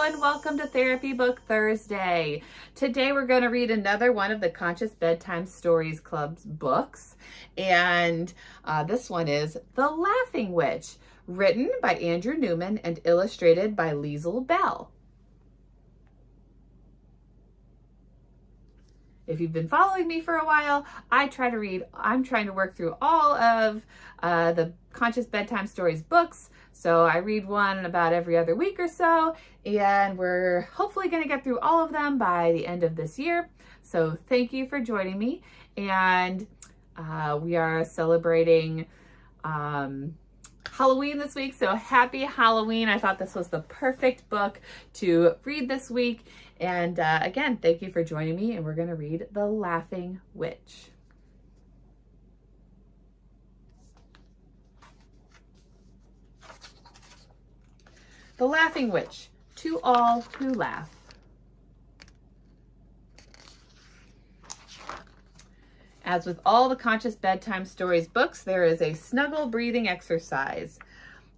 and welcome to Therapy Book Thursday. Today we're going to read another one of the Conscious Bedtime Stories Club's books, and this one is The Laughing Witch, written by Andrew Newman and illustrated by Liesl. If you've been following me for a while, I'm trying to work through all of the Conscious Bedtime Stories books. So I read one about every other week or so, and we're hopefully going to get through all of them by the end of this year. So thank you for joining me. And we are celebrating Halloween this week, so happy Halloween. I thought this was the perfect book to read this week. And again, thank you for joining me, and we're going to read The Laughing Witch. The Laughing Witch, to all who laugh. As with all the Conscious Bedtime Stories books, there is a snuggle breathing exercise.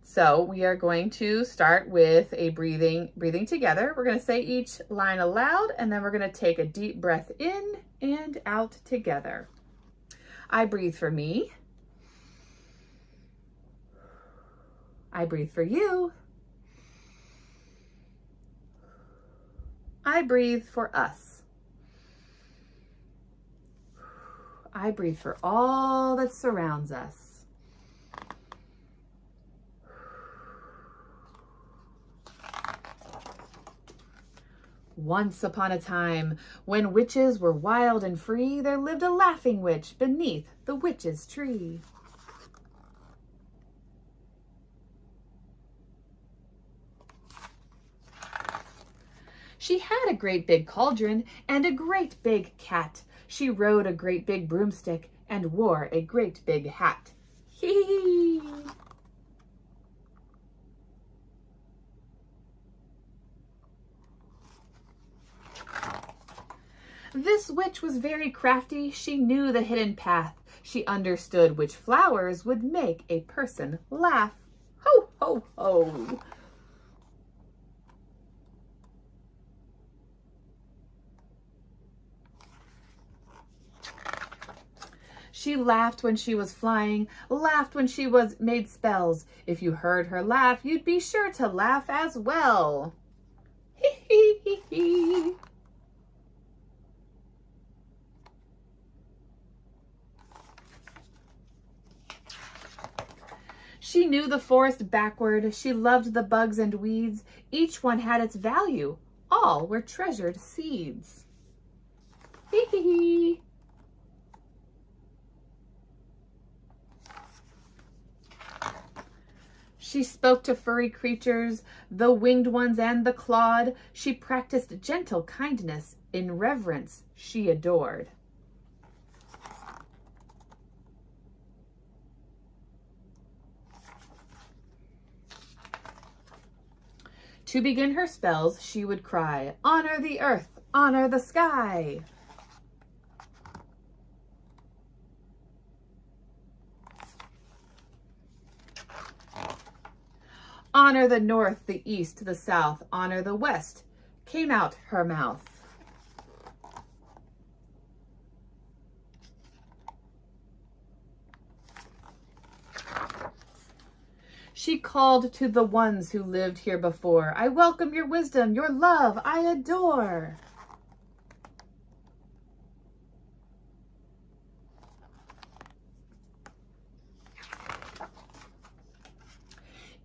So we are going to start with a breathing together. We're going to say each line aloud, and then we're going to take a deep breath in and out together. I breathe for me. I breathe for you. I breathe for us. I breathe for all that surrounds us. Once upon a time, when witches were wild and free, there lived a laughing witch beneath the witch's tree. She had a great big cauldron and a great big cat. She rode a great big broomstick and wore a great big hat. Hee hee. This witch was very crafty. She knew the hidden path. She understood which flowers would make a person laugh. Ho, ho, ho. She laughed when she was flying, laughed when she made spells. If you heard her laugh, you'd be sure to laugh as well. Hee hee hee hee. She knew the forest backward. She loved the bugs and weeds. Each one had its value. All were treasured seeds. Hee hee hee. She spoke to furry creatures, the winged ones and the clawed. She practiced gentle kindness. In reverence, she adored. To begin her spells, she would cry, "Honor the earth, honor the sky." Honor the north, the east, the south, honor the west, came out her mouth. She called to the ones who lived here before. I welcome your wisdom, your love I adore.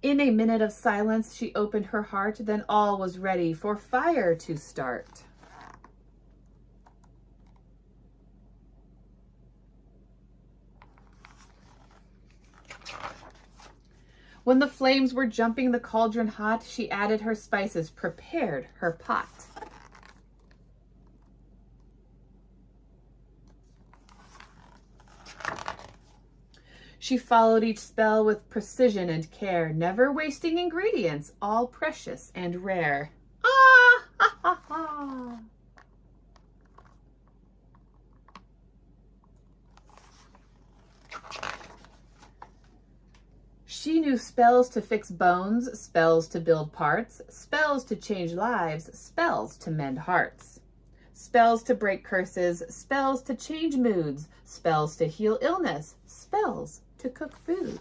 In a minute of silence, she opened her heart. Then all was ready for fire to start. When the flames were jumping the cauldron hot, she added her spices, prepared her pot. She followed each spell with precision and care, never wasting ingredients, all precious and rare. Ah, ha, ha, ha. She knew spells to fix bones, spells to build parts, spells to change lives, spells to mend hearts. Spells to break curses, spells to change moods, spells to heal illness, spells to cook food.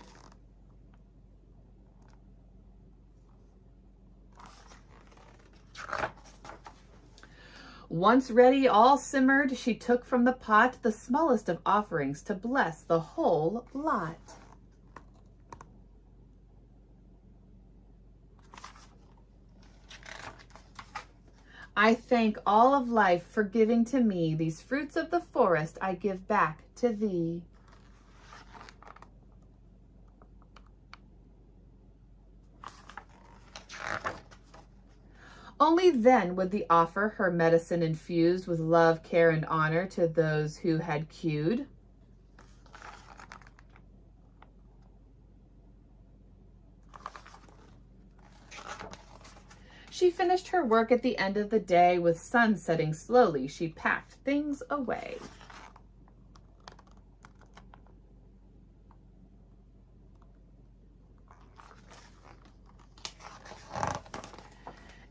Once ready, all simmered, she took from the pot the smallest of offerings to bless the whole lot. I thank all of life for giving to me these fruits of the forest. I give back to thee. Only then would the offer her medicine infused with love, care, and honor to those who had cued. She finished her work at the end of the day. With sun setting slowly, she packed things away.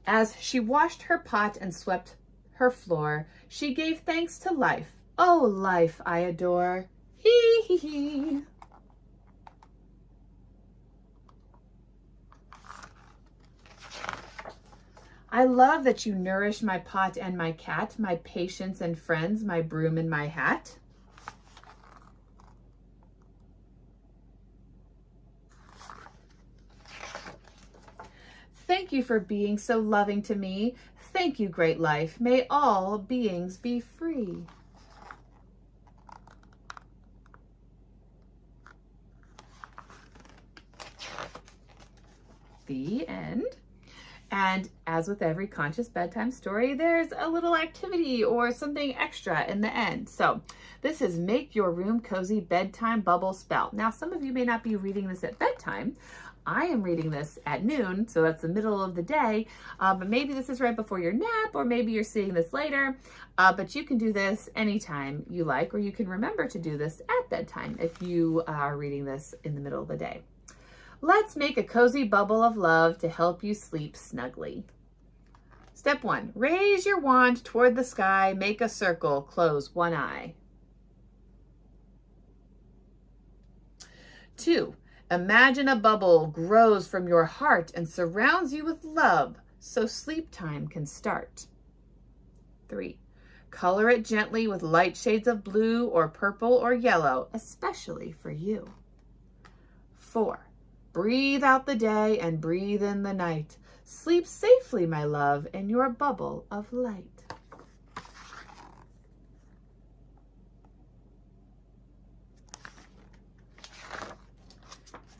As she washed her pot and swept her floor, she gave thanks to life. Oh, life I adore. Hee hee hee. I love that you nourish my pot and my cat, my patients and friends, my broom and my hat. Thank you for being so loving to me. Thank you, great life. May all beings be free. The end. And as with every conscious bedtime story, there's a little activity or something extra in the end. So this is Make Your Room Cozy Bedtime Bubble Spell. Now, some of you may not be reading this at bedtime. I am reading this at noon, so that's the middle of the day, but maybe this is right before your nap, or maybe you're seeing this later, but you can do this anytime you like, or you can remember to do this at bedtime if you are reading this in the middle of the day. Let's make a cozy bubble of love to help you sleep snugly. Step 1, raise your wand toward the sky, make a circle, close one eye. 2, imagine a bubble grows from your heart and surrounds you with love so sleep time can start. 3, color it gently with light shades of blue or purple or yellow, especially for you. 4, breathe out the day and breathe in the night. Sleep safely, my love, in your bubble of light.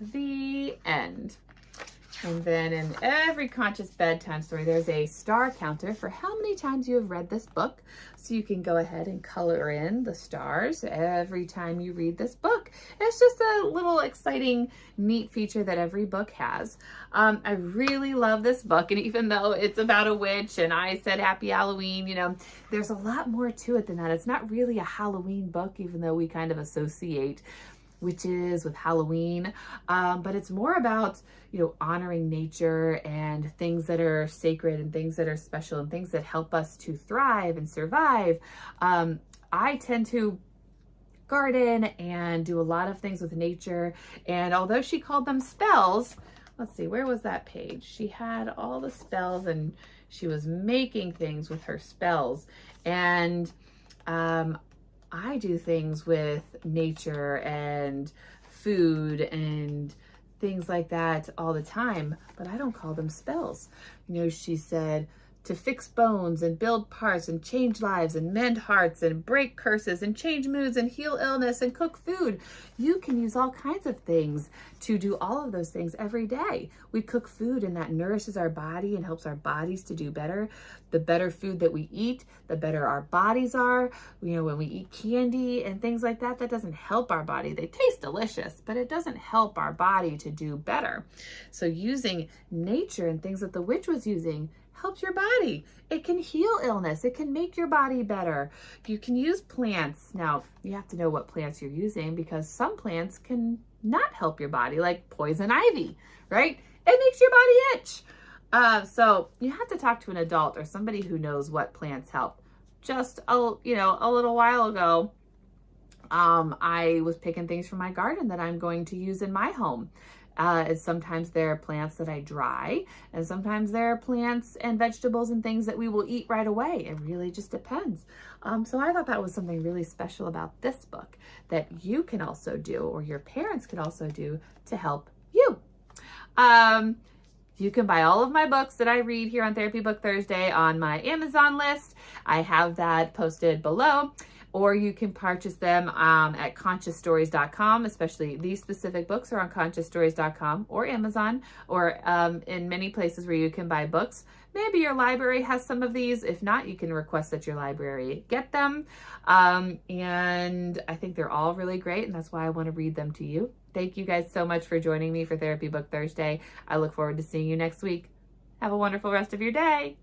The end. And then in every conscious bedtime story, there's a star counter for how many times you have read this book. So you can go ahead and color in the stars every time you read this book. It's just a little exciting, neat feature that every book has. I really love this book. And even though it's about a witch and I said Happy Halloween, you know, there's a lot more to it than that. It's not really a Halloween book, even though we kind of associate witches with Halloween, but it's more about, you know, honoring nature and things that are sacred and things that are special and things that help us to thrive and survive. I tend to garden and do a lot of things with nature, and although she called them spells, let's see, where was that page? She had all the spells and she was making things with her spells, and I do things with nature and food and things like that all the time, but I don't call them spells. You know, she said to fix bones and build parts and change lives and mend hearts and break curses and change moods and heal illness and cook food. You can use all kinds of things to do all of those things every day. We cook food and that nourishes our body and helps our bodies to do better. The better food that we eat, the better our bodies are. You know, when we eat candy and things like that, that doesn't help our body. They taste delicious, but it doesn't help our body to do better. So using nature and things that the witch was using helps your body. It can heal illness. It can make your body better. You can use plants. Now, you have to know what plants you're using, because some plants can not help your body, like poison ivy, right? It makes your body itch. So you have to talk to an adult or somebody who knows what plants help. Just a little while ago, I was picking things from my garden that I'm going to use in my home. Sometimes there are plants that I dry, and sometimes there are plants and vegetables and things that we will eat right away. It really just depends. So I thought that was something really special about this book that you can also do, or your parents could also do, to help you. You can buy all of my books that I read here on Therapy Book Thursday on my Amazon list. I have that posted below. Or you can purchase them at consciousstories.com, especially these specific books are on consciousstories.com or Amazon, or in many places where you can buy books. Maybe your library has some of these. If not, you can request that your library get them. And I think they're all really great, and that's why I want to read them to you. Thank you guys so much for joining me for Therapy Book Thursday. I look forward to seeing you next week. Have a wonderful rest of your day.